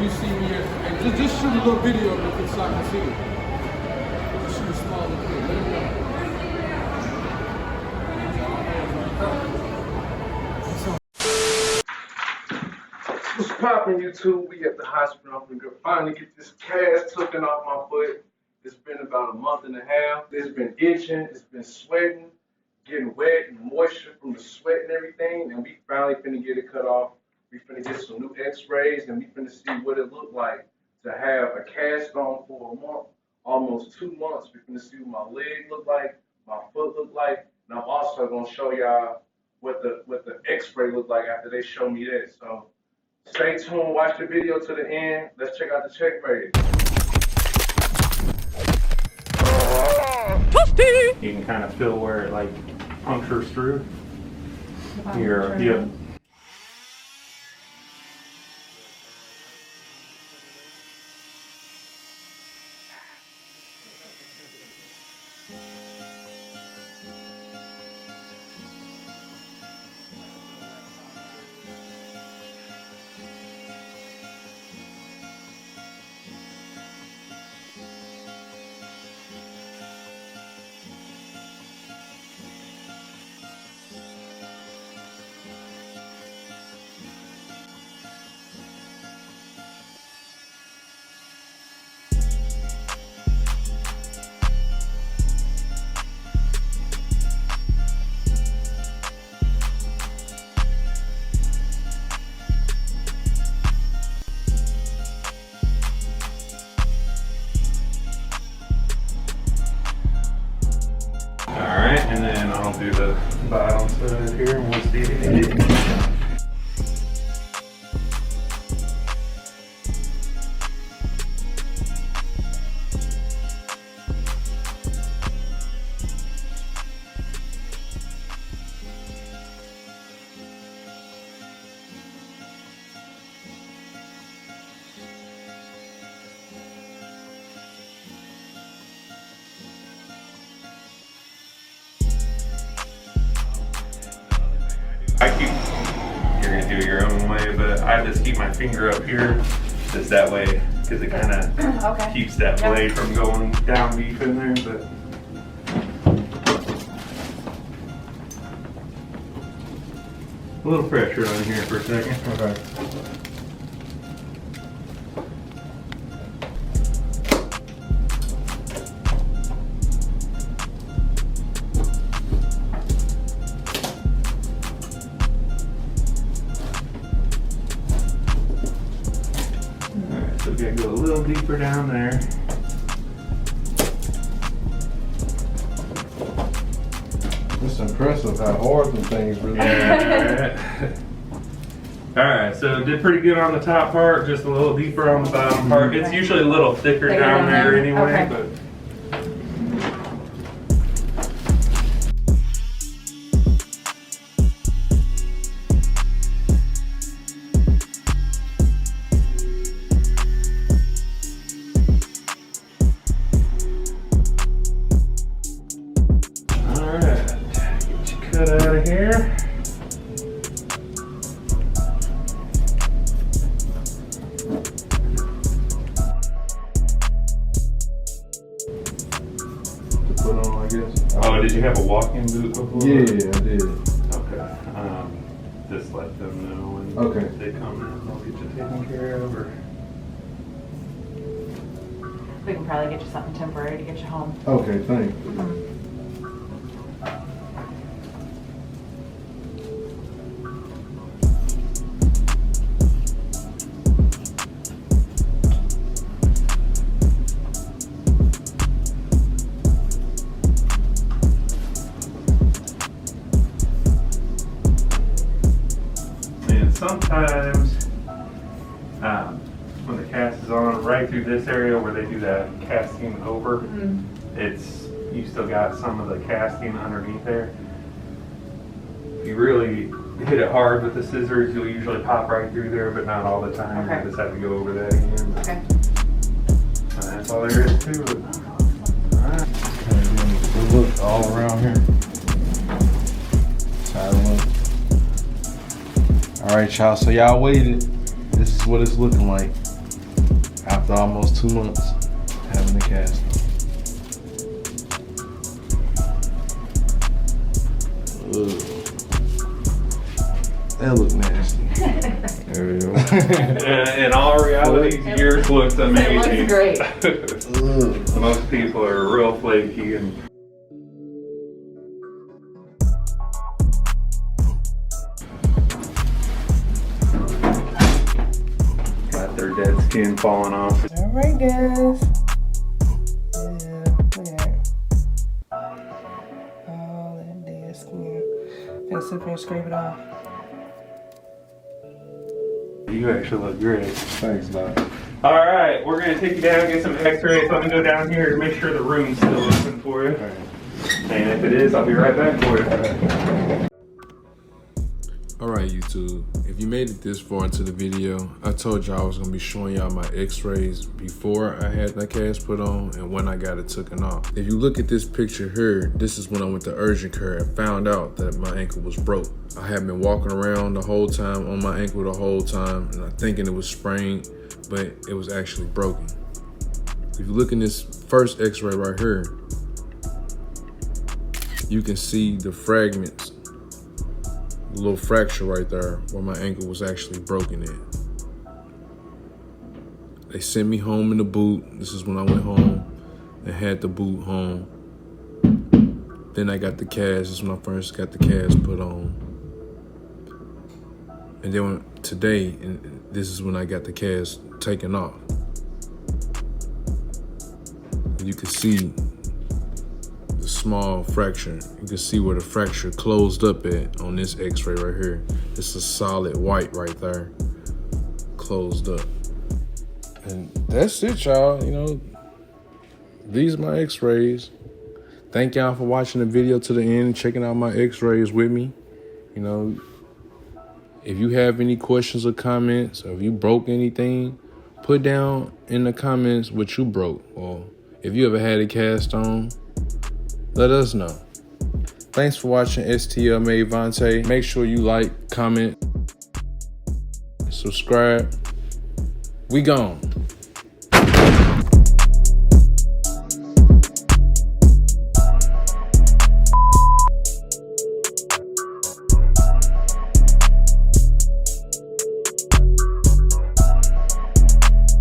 you see me, and just shoot a little video of it so I can see it. Just shoot a small little thing. Let me know. What's poppin', YouTube? We at the hospital. I'm gonna finally get this cast taken off my foot. It's been about a month and a half. It's been itching. It's been sweating, getting wet and moisture from the sweat and everything. And we finally finna get it cut off. We finna get some new x-rays and we finna see what it looked like to have a cast on for a month, almost 2 months. We finna see what my leg look like, my foot look like, and I'm also gonna show y'all what the x-ray looked like after they show me that. So stay tuned, watch the video to the end. Let's check out the check rate. You can kind of feel where it like punctures through. Here, yeah. Alright, and then I'll do the bottom side here and we'll see it. You're gonna do it your own way, but I just keep my finger up here, just that way, because it kind of keeps that blade from going down deep in there. But a little pressure on here for a second. Okay. So we gotta go a little deeper down there. It's impressive how hard the things really are. Alright, so did pretty good on the top part, just a little deeper on the bottom part. It's usually a little thicker down there anyway, but out of here. To put on, I guess. Oh, did you have a walk-in boot before? Yeah, I did. Okay. Just let them know when they come in. They'll get you taken care of. Or we can probably get you something temporary to get you home. Okay, thanks. sometimes when the cast is on, right through this area where they do that casting over, it's you still got some of the casting underneath there. If you really hit it hard with the scissors, you'll usually pop right through there, but not all the time. You just have to go over that again. Okay. And that's all there is to it. Alright. Good look all around here. Alright, y'all, so y'all waited. This is what it's looking like. after almost 2 months having the cast. Ugh. That look nasty. There we go. In all reality, yours looks amazing. It looks great. Most people are real flaky and got their dead skin falling off. All right, guys. Yeah, look at that. All that dead skin. Gonna sit here and scrape it off. You actually look great. Thanks, Doc. All right, we're gonna take you down, get some x-rays. So I'm gonna go down here to make sure the room's still open for you. And if it is, I'll be right back for you. Alright YouTube, if you made it this far into the video, I told y'all I was going to be showing y'all my x-rays before I had my cast put on and when I got it taken off. If you look at this picture here, this is when I went to urgent care and found out that my ankle was broke. I had been walking around the whole time on my ankle the whole time and I'm thinking it was sprained, but it was actually broken. If you look in this first x-ray right here, you can see the fragments. A little fracture right there where my ankle was actually broken at. They sent me home in the boot. This is when I went home and had the boot home. Then I got the cast. This is when I first got the cast put on. And then today, and this is when I got the cast taken off. And you can see the small fracture. You can see where the fracture closed up at on this x-ray right here. It's a solid white right there, closed up. And that's it, y'all. You know, these are my x-rays. Thank y'all for watching the video to the end and checking out my x-rays with me. You know, if you have any questions or comments, or if you broke anything, put down in the comments what you broke, or if you ever had a cast on, let us know. Thanks for watching STLmadeVonta. Make sure you like, comment, subscribe. We gone.